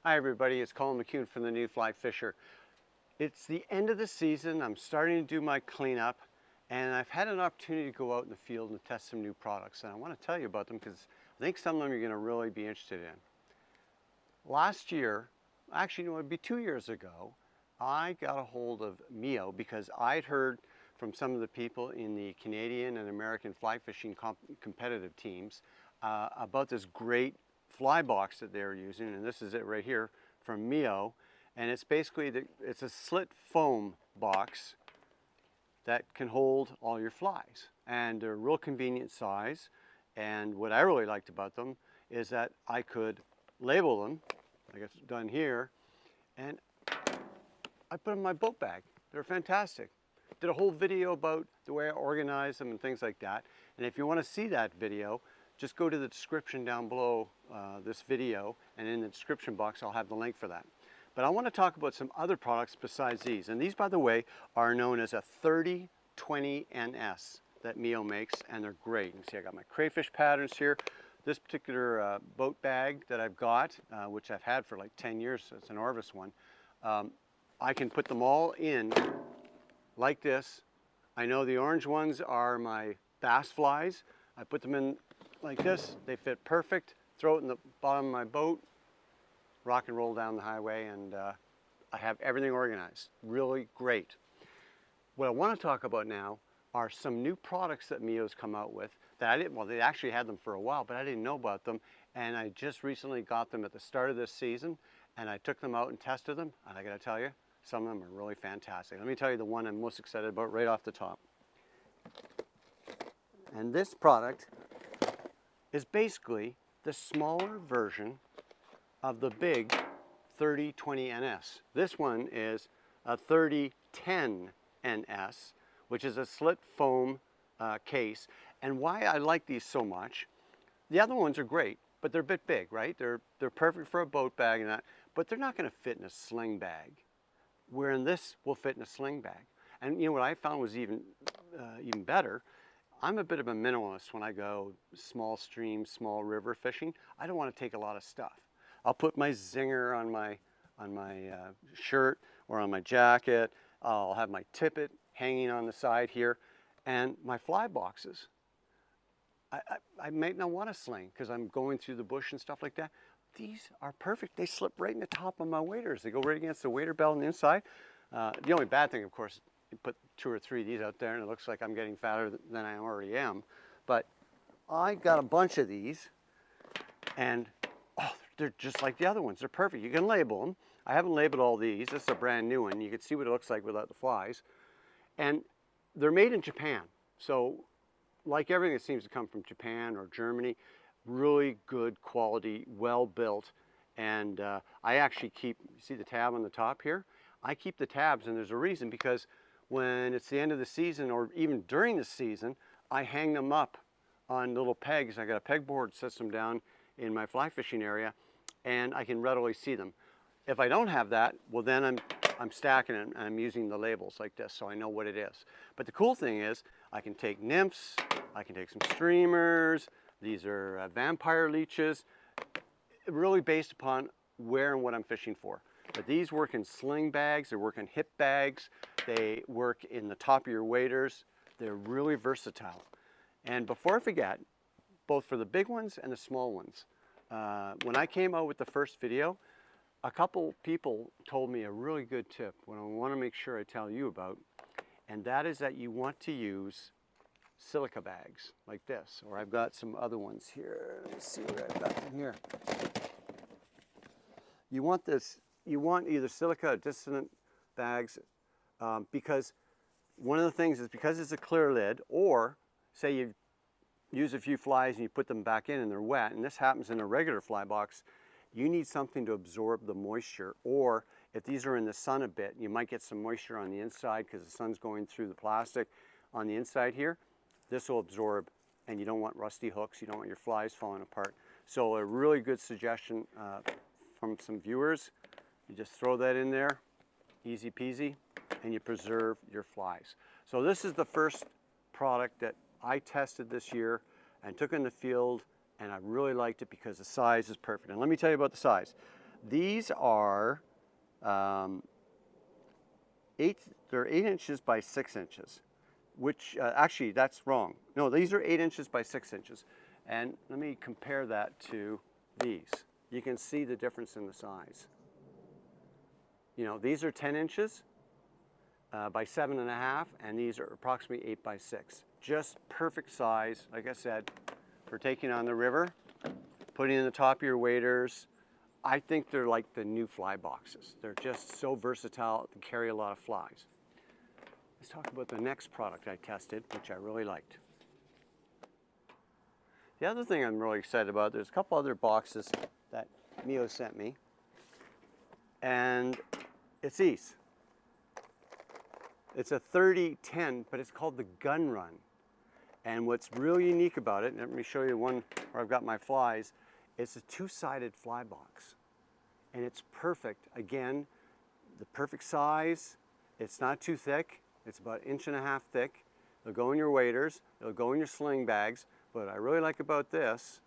Hi everybody, it's Colin McKeown from the New Fly Fisher. It's the end of the season, I'm starting to do my cleanup, and I've had an opportunity to go out in the field and test some new products, and I want to tell you about them because I think some of them you're going to really be interested in. Last year, actually no, it'd be 2 years ago, I got a hold of Mio because I'd heard from some of the people in the Canadian and American fly fishing competitive teams about this great fly box that they're using, and this is it right here from Mio, and it's basically it's a slit foam box that can hold all your flies, and they're a real convenient size. And what I really liked about them is that I could label them like it's done here, and I put them in my boat bag. They're fantastic. Did a whole video about the way I organize them and things like that, and if you want to see that video, just go to the description down below this video, and in the description box I'll have the link for that. But I want to talk about some other products besides these, and these, by the way, are known as a 30-20 NS that Mio makes, and they're great. You can see I got my crayfish patterns here. This particular boat bag that I've got, which I've had for like 10 years, it's an Orvis one, I can put them all in like this. I know the orange ones are my bass flies. I put them in like this, they fit perfect. Throw it in the bottom of my boat, rock and roll down the highway, and I have everything organized. Really great. What I want to talk about now are some new products that Mio's come out with that I didn't, well, they actually had them for a while, but I didn't know about them, and I just recently got them at the start of this season, and I took them out and tested them, and I gotta tell you, some of them are really fantastic. Let me tell you the one I'm most excited about right off the top. And this product is basically the smaller version of the big 30-20 NS. This one is a 30-10 NS, which is a slit foam case. And why I like these so much, the other ones are great, but they're a bit big, right? They're perfect for a boat bag and that, but they're not going to fit in a sling bag, wherein this will fit in a sling bag. And you know what I found was even better? I'm a bit of a minimalist when I go small stream, small river fishing. I don't want to take a lot of stuff. I'll put my zinger on my shirt or on my jacket. I'll have my tippet hanging on the side here, and my fly boxes. I might not want to sling because I'm going through the bush and stuff like that. These are perfect. They slip right in the top of my waders. They go right against the wader belt on the inside. The only bad thing, of course, you put 2 or 3 of these out there and it looks like I'm getting fatter than I already am. But I got a bunch of these, and oh, they're just like the other ones. They're perfect. You can label them. I haven't labeled all these. This is a brand new one. You can see what it looks like without the flies. And they're made in Japan. So like everything that seems to come from Japan or Germany, really good quality, well built. And I actually keep, you see the tab on the top here? I keep the tabs, and there's a reason, because when it's the end of the season or even during the season, I hang them up on little pegs. I got a pegboard system down in my fly fishing area, and I can readily see them. If I don't have that, well then I'm stacking it and I'm using the labels like this so I know what it is. But the cool thing is I can take nymphs, I can take some streamers, these are vampire leeches, really based upon where and what I'm fishing for. But these work in sling bags, they work in hip bags, they work in the top of your waders. They're really versatile. And before I forget, both for the big ones and the small ones, when I came out with the first video, a couple people told me a really good tip, what I want to make sure I tell you about, and that is that you want to use silica bags like this, or I've got some other ones here. Let me see what I've got in here. You want this, you want either silica or dissonant bags, because one of the things is because it's a clear lid, or say you use a few flies and you put them back in and they're wet, and this happens in a regular fly box, you need something to absorb the moisture. Or if these are in the sun a bit, you might get some moisture on the inside because the sun's going through the plastic on the inside here. This will absorb, and you don't want rusty hooks, you don't want your flies falling apart. So a really good suggestion from some viewers, you just throw that in there, easy peasy, and you preserve your flies. So this is the first product that I tested this year and took in the field, and I really liked it because the size is perfect. And let me tell you about the size. These are they're 8 inches by 6 inches, which actually that's wrong. No, these are 8 inches by 6 inches. And let me compare that to these. You can see the difference in the size. You know, these are 10 inches by 7.5, and these are approximately 8 by 6. Just perfect size, like I said, for taking on the river, putting in the top of your waders. I think they're like the new fly boxes. They're just so versatile to carry a lot of flies. Let's talk about the next product I tested, which I really liked. The other thing I'm really excited about, there's a couple other boxes that Mio sent me, and it's these. It's a 30-10, but it's called the Gun Run. And what's really unique about it, and let me show you one where I've got my flies, it's a two-sided fly box. And it's perfect. Again, the perfect size. It's not too thick. It's about 1.5 inches thick. It'll go in your waders. It'll go in your sling bags. What I really like about this,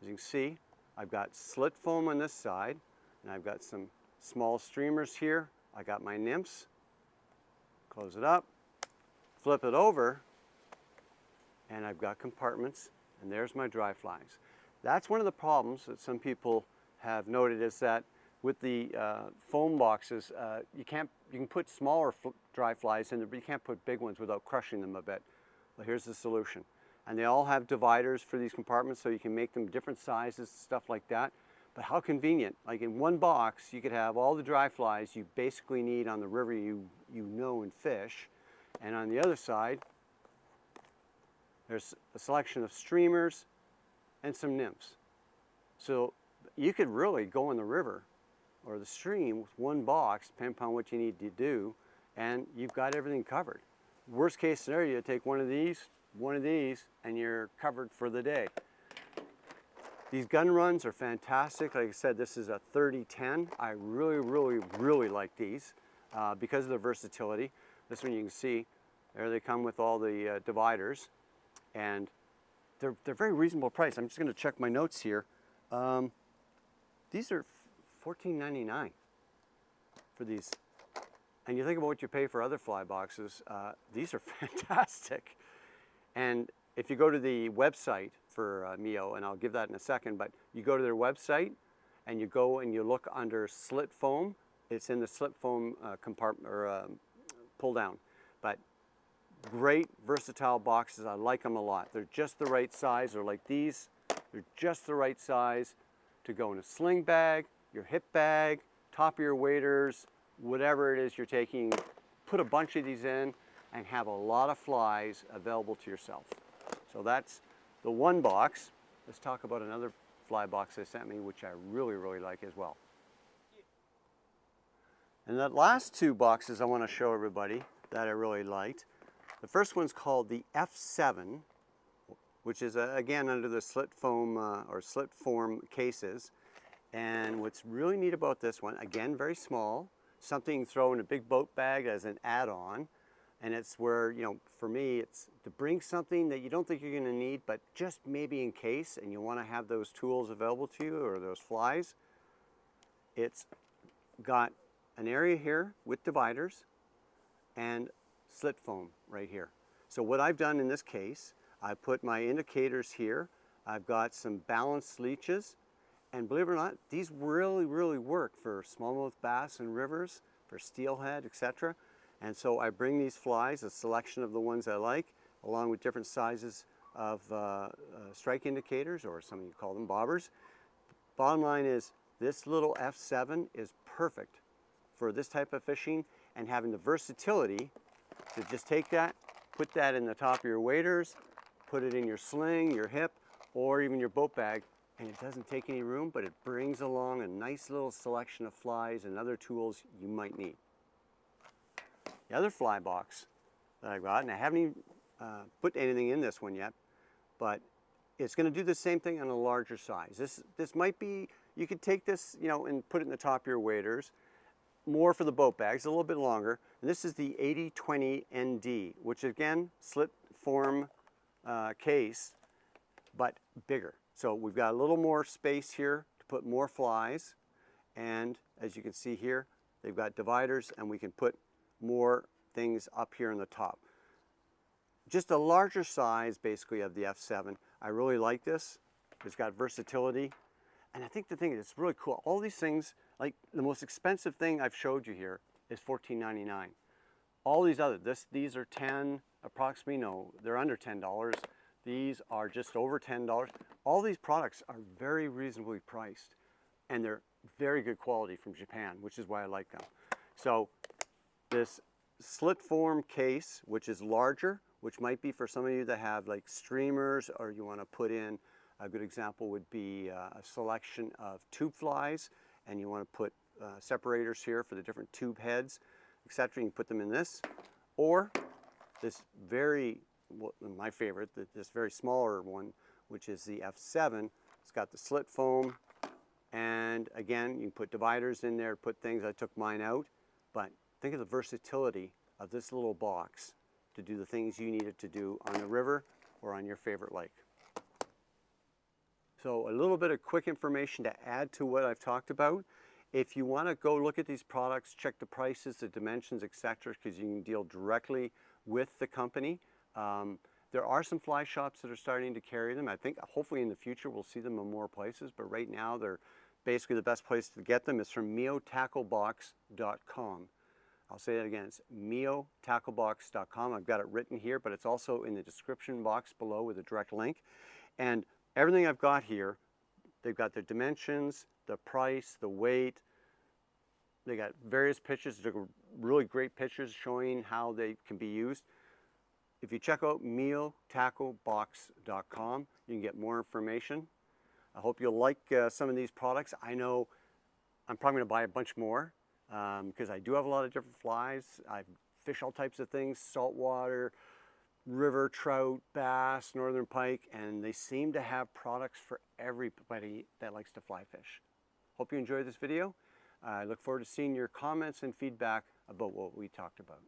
as you can see, I've got slit foam on this side, and I've got some small streamers here. I got my nymphs. Close it up, flip it over, and I've got compartments, and there's my dry flies. That's one of the problems that some people have noted, is that with the foam boxes, you can put smaller dry flies in there, but you can't put big ones without crushing them a bit. Well, here's the solution. And they all have dividers for these compartments, so you can make them different sizes, stuff like that. But how convenient. Like in one box, you could have all the dry flies you basically need on the river you know and fish. And on the other side, there's a selection of streamers and some nymphs. So you could really go in the river or the stream with one box, depending upon what you need to do, and you've got everything covered. Worst case scenario, you take one of these, and you're covered for the day. These gun runs are fantastic. Like I said, this is a 30-10. I really like these because of their versatility. This one you can see, there they come with all the dividers, and they're very reasonable price. I'm just going to check my notes here. These are $14.99 for these. And you think about what you pay for other fly boxes, these are fantastic. And if you go to the website for Mio, and I'll give that in a second, but you go to their website and you go and you look under slit foam. It's in the slit foam compartment or pull down. But great versatile boxes. I like them a lot. They're just the right size. They're like these. They're just the right size to go in a sling bag, your hip bag, top of your waders, whatever it is you're taking. Put a bunch of these in and have a lot of flies available to yourself. So that's the one box. Let's talk about another fly box they sent me, which I really like as well. And the last two boxes I want to show everybody that I really liked. The first one's called the F7, which is again under the slit foam or slit form cases. And what's really neat about this one, again very small, something you throw in a big boat bag as an add-on. And it's where, you know, for me, it's to bring something that you don't think you're going to need, but just maybe in case, and you want to have those tools available to you or those flies. It's got an area here with dividers and slit foam right here. So what I've done in this case, I put my indicators here. I've got some balanced leeches, and believe it or not, these really work for smallmouth bass in rivers, for steelhead, etc. And so I bring these flies, a selection of the ones I like, along with different sizes of strike indicators, or some of you call them bobbers. Bottom line is, this little F7 is perfect for this type of fishing, and having the versatility to just take that, put that in the top of your waders, put it in your sling, your hip, or even your boat bag, and it doesn't take any room, but it brings along a nice little selection of flies and other tools you might need. The other fly box that I got, and I haven't even put anything in this one yet, but it's going to do the same thing on a larger size. This might be, you could take this, you know, and put it in the top of your waders. More for the boat bags, a little bit longer. And this is the 80-20 ND, which again, slit form case, but bigger. So we've got a little more space here to put more flies, and as you can see here, they've got dividers, and we can put more things up here on the top. Just a larger size, basically, of the F7. I really like this. It's got versatility. And I think the thing is, it's really cool. All these things, like the most expensive thing I've showed you here is $14.99. All these other, these are 10, approximately, no, they're under $10. These are just over $10. All these products are very reasonably priced, and they're very good quality from Japan, which is why I like them. So this slit form case, which is larger, which might be for some of you that have like streamers, or you want to put in, a good example would be a selection of tube flies, and you want to put separators here for the different tube heads, etc. You can put them in this, or this very, well, my favorite, this very smaller one, which is the F7. It's got the slit foam, and again, you can put dividers in there, put things. I took mine out, but think of the versatility of this little box to do the things you need it to do on the river or on your favorite lake. So a little bit of quick information to add to what I've talked about. If you want to go look at these products, check the prices, the dimensions, etc., because you can deal directly with the company. There are some fly shops that are starting to carry them. I think hopefully in the future we'll see them in more places, but right now they're basically the best place to get them is from MioTackleBox.com. I'll say that again, it's MioTackleBox.com. I've got it written here, but it's also in the description box below with a direct link. And everything I've got here, they've got the dimensions, the price, the weight. They got various pictures, really great pictures showing how they can be used. If you check out MioTackleBox.com, you can get more information. I hope you'll like some of these products. I know I'm probably going to buy a bunch more because I do have a lot of different flies. I fish all types of things, saltwater, river trout, bass, northern pike, and they seem to have products for everybody that likes to fly fish. Hope you enjoyed this video. I look forward to seeing your comments and feedback about what we talked about.